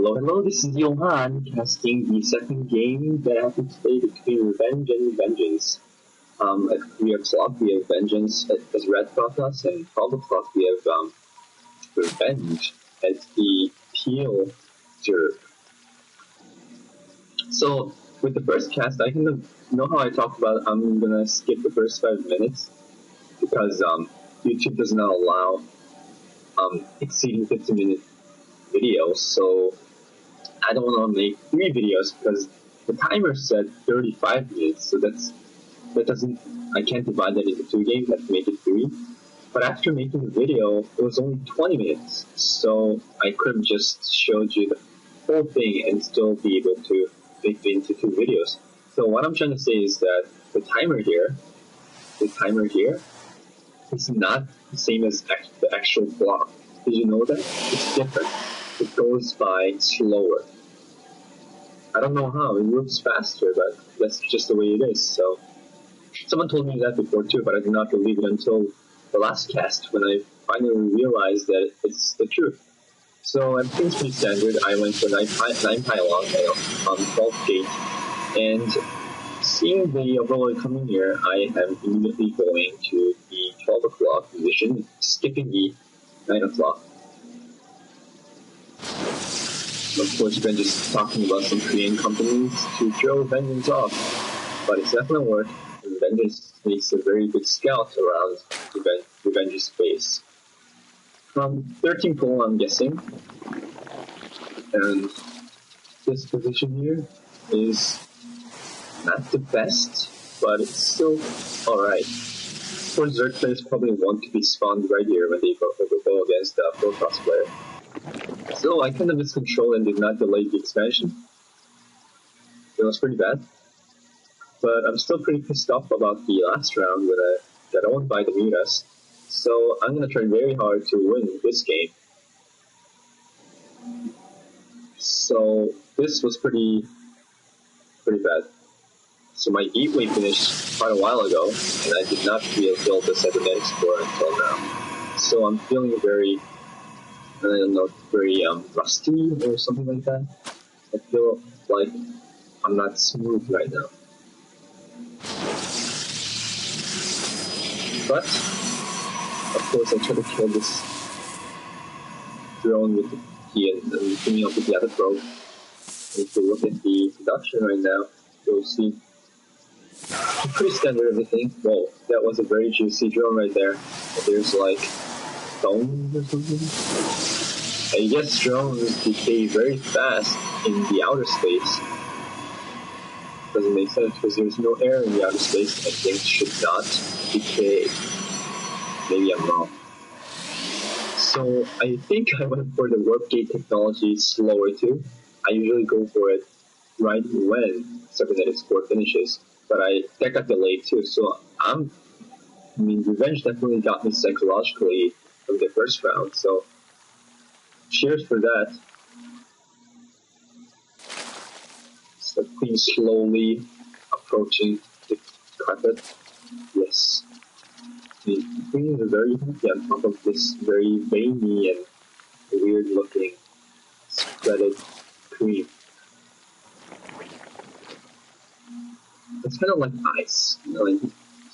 Hello, hello, this is Johan, casting the second game that happened today between Revenge and Vengeance. At 3 o'clock we have Vengeance as Red Protoss, and 12 o'clock we have Revenge as the Teal Zerg. So, with the first cast, I kind of know how I talked about it. I'm gonna skip the first 5 minutes because YouTube does not allow exceeding 50-minute videos, so I don't want to make 3 videos because the timer said 35 minutes, so I can't divide that into 2 games, I have to make it 3. But after making the video, it was only 20 minutes, so I could have just showed you the whole thing and still be able to make it into 2 videos. So what I'm trying to say is that the timer here is not the same as the actual clock. Did you know that? It's different. It goes by slower. I don't know how. It moves faster, but that's just the way it is. So someone told me that before too, but I did not believe it until the last cast when I finally realized that it's the truth. So everything's pretty standard. I went for 9 pylon on 12 gate, and seeing the overlord coming here, I am immediately going to the 12 o'clock position, skipping the 9 o'clock. Of course, been just talking about some Korean companies to throw Vengeance off, but it's not going to work. And Vengeance makes a very good scout around Revenge's base. 13 pull, I'm guessing, and this position here is not the best, but it's still alright. Of course, Zerg players probably want to be spawned right here when they go against the Protoss player. So I kind of miscontrolled and did not delay the expansion. It was pretty bad. But I'm still pretty pissed off about the last round when I got owned by the Mutas. So I'm going to try very hard to win this game. So this was pretty bad. So my gateway finished quite a while ago, and I did not build the cybernetic score until now. So I'm feeling very, I don't know, very rusty or something like that. I feel like I'm not smooth right now. But, of course, I try to kill this drone with the key and teaming up with the other probe. If you look at the production right now, you'll see pretty standard everything. Whoa, that was a very juicy drone right there. There's like stones or something. I guess drones decay very fast in the outer space. Doesn't make sense because there's no air in the outer space and things should not decay. Maybe I'm wrong. So I think I went for the warp gate technology slower too. I usually go for it right when cybernetic score finishes, but that got delayed too. So Revenge definitely got me psychologically from the first round. So cheers for that. So the queen slowly approaching the carpet. Yes. The queen is very happy on top of this very veiny and weird looking spreaded cream. It's kind of like ice. You know, like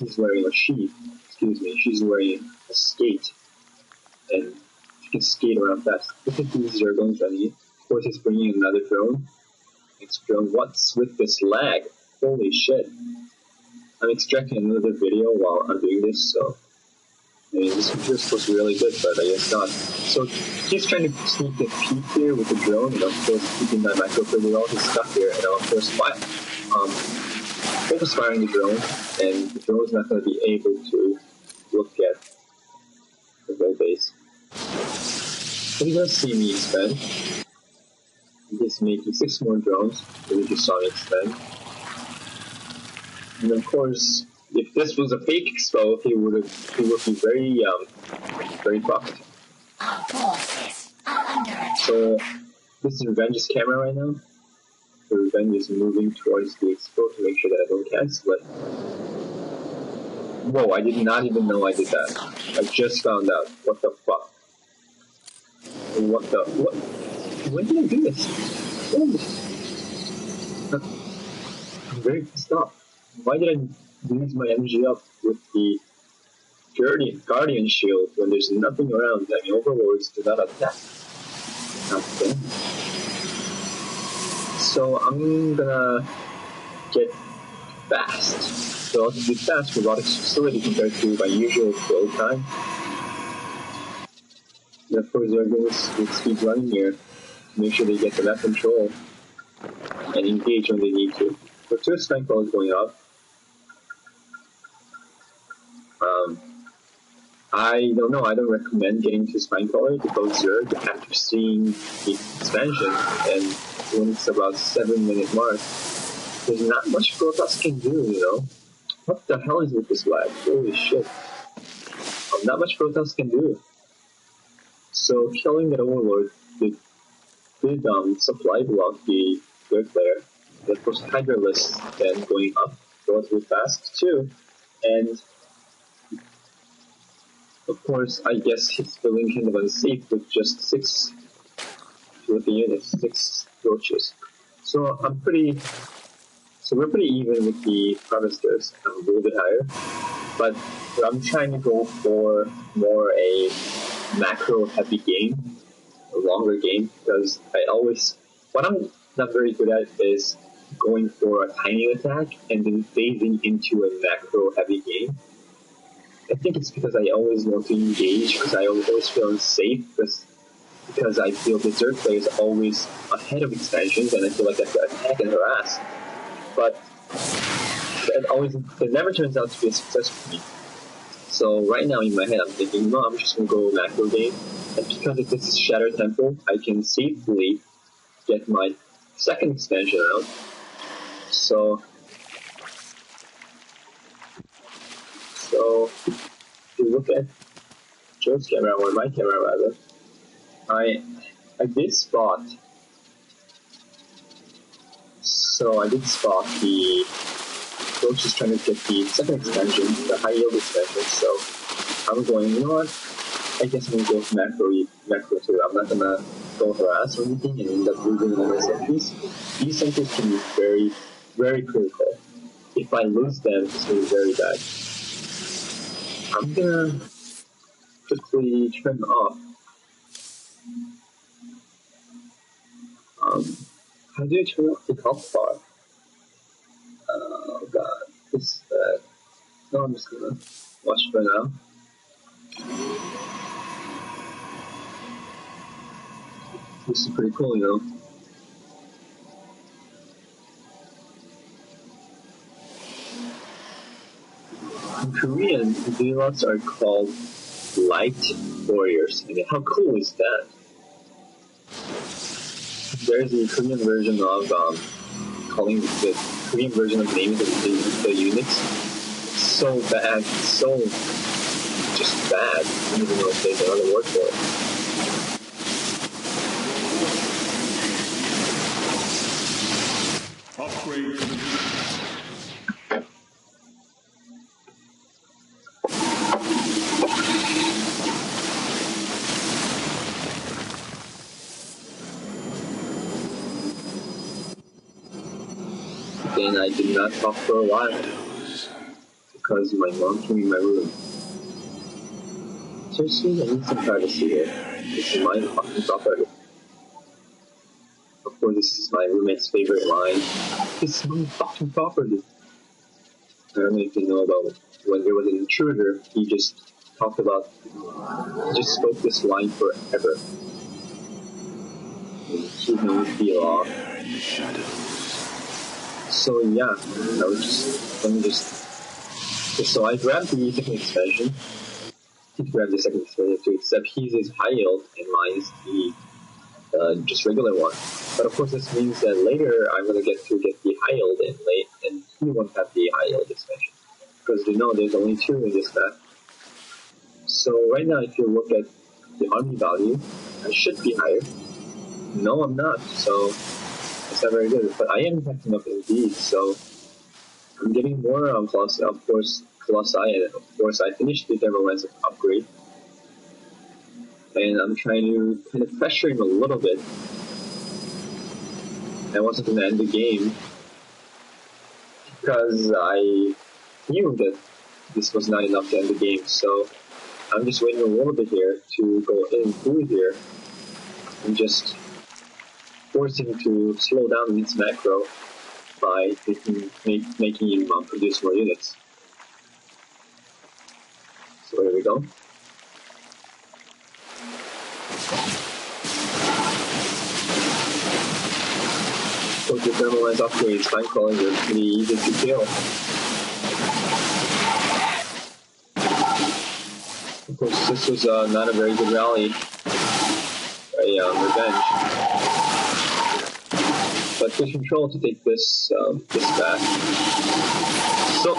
he's wearing she's wearing a skate. And you can skate around fast. Look at these Zerglings running. Of course, he's bringing another drone. Next drone. What's with this lag? Holy shit. I'm extracting another video while I'm doing this, so I mean, this computer is supposed to be really good, but I guess not. So he's trying to sneak a peek here with the drone, and of course keeping that micro pretty well. He's stuck here, and of course focus firing the drone, and the drone is not going to be able to look at the whole base. So he's going to see me expand. He's making 6 more drones, so we just saw me expand. And of course, if this was a fake expo, he would be very fucked. So this is Revenge's camera right now. So Revenge is moving towards the expo to make sure that I don't cancel it. Whoa, I did not even know I did that. I just found out. What the fuck? What? When did I do this? Oh, I'm very pissed off. Why did I use my energy up with the Guardian shield when there's nothing around? I mean, Overlords do not attack. Not them. So I'm gonna get fast. Relatively fast robotics facility compared to my usual flow time. And of course, they're going with speed running here to make sure they get the left control and engage when they need to. So 2 strength is going up. I don't know, I don't recommend getting to Spinecrawler because Zerg after seeing the expansion and when it's about 7-minute mark, there's not much Protoss can do, you know? What the hell is with this lag? Holy shit. Not much Protoss can do. So killing that Overlord did supply block the Zerg player. And of course Hydralisk then going up relatively fast too. And of course, I guess he's feeling kind of unsafe with just 6 with the units, 6 roaches. So we're pretty even with the harvesters. I'm a little bit higher, but I'm trying to go for more a macro heavy game, a longer game, because what I'm not very good at is going for a tiny attack and then phasing into a macro heavy game. I think it's because I always want to engage, because I always feel unsafe, because I feel the Zerg player is always ahead of expansions, and I feel like I have to attack and harass. But it never turns out to be a success for me. So right now in my head I'm thinking, no, I'm just going to go macro game, and because if it's Shattered Temple, I can safely get my 2nd expansion out. So if you look at Joe's camera, or my camera rather, I did spot. So I did spot the coach is trying to get the 2nd expansion, the high yield expansion. So I'm going, you know what? I guess I'm gonna go for macro too. I'm not gonna go harass or anything and end up losing all my sentries. These sentries can be very, very critical. If I lose them, it's gonna be very bad. I'm gonna quickly turn off. How do I turn off the health bar? Oh god, this no, I'm just gonna watch for now. This is pretty cool, you know. In Korean, the Velots are called Light Warriors. I mean, how cool is that? There's the Korean version of calling the Korean version of naming the units. So bad, so just bad. I don't even know if there's another word for it. Upgrade to the Then I did not talk for a while because my mom came in my room. Seriously, I need some privacy here. This is my fucking property. Of course, this is my roommate's favorite line. This is my fucking property. I don't know if you know about when there was an intruder, he just spoke this line forever. He's known to be law. So yeah, so I grabbed the 2nd expansion. He grabbed the 2nd expansion too, except his is high yield and mine is the just regular one. But of course this means that later I'm gonna get the high yield and he won't have the high yield expansion. Because you know there's only 2 in this map. So right now if you look at the army value, I should be higher. No, I'm not, so it's not very good, but I am packing up indeed, so I'm getting more Colossi, of course, and of course I finished the Thermalance upgrade, and I'm trying to kind of pressure him a little bit I wasn't going to end the game because I knew that this was not enough to end the game. So I'm just waiting a little bit here to go in through here and just forcing to slow down its macro by making him produce more units. So there we go. Of course, the thermalized upgrades, time crawlers are pretty easy to kill. Of course, this was not a very good rally by Revenge. But good control to take this back. So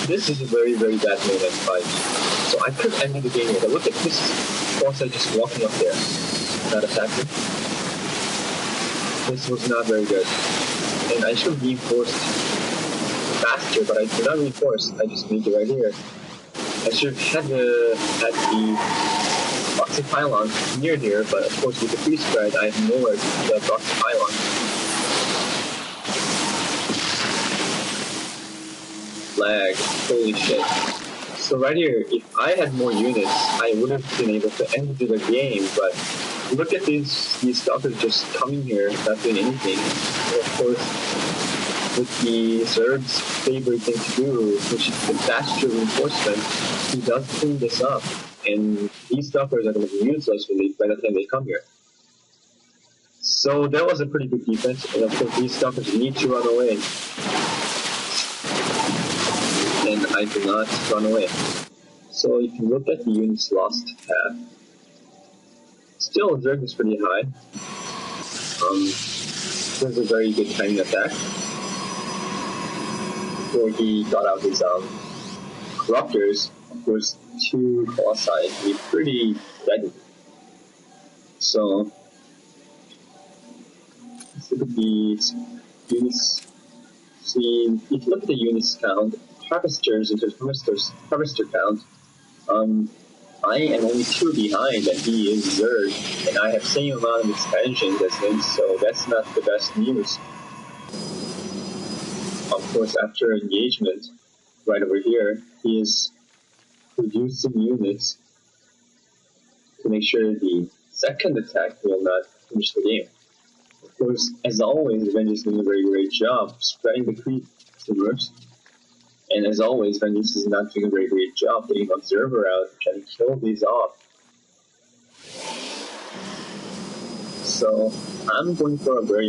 this is a very, very bad moment fight. So I could end the game here. Look at this Corsair just walking up there, not attacking. This was not very good. And I should have reinforced faster, but I did not reinforce. I just made it right here. I should have had the Proxy Pylon near here, but of course with the free spread, I have nowhere to put the Proxy Pylon. Lag, holy shit. So right here, if I had more units, I would have been able to end the game, but look at these stalkers just coming here, not doing anything. And of course, with the Zerg's favorite thing to do, which is the faster reinforcement, he does clean this up, and these stalkers are going to be useless really by the time they come here. So that was a pretty good defense, and of course these stalkers need to run away. And I do not run away. So if you look at the units lost half, still Zerg is pretty high. This is a very good timing attack. Before he got out his corruptors, of course, 2 Colossi can be pretty deadly. So let's look at the units. See, if you look at the units count, harvesters into harvester count, I am only 2 behind and he is Zerg, and I have same amount of expansions as him, so that's not the best news. Of course, after engagement, right over here, he is reducing units to make sure the second attack will not finish the game. Of course, as always, Revenge is doing a very great job spreading the creep consumers. And as always, Vengeance is not doing a very great job getting Observer out, trying to kill these off. So I'm going for a very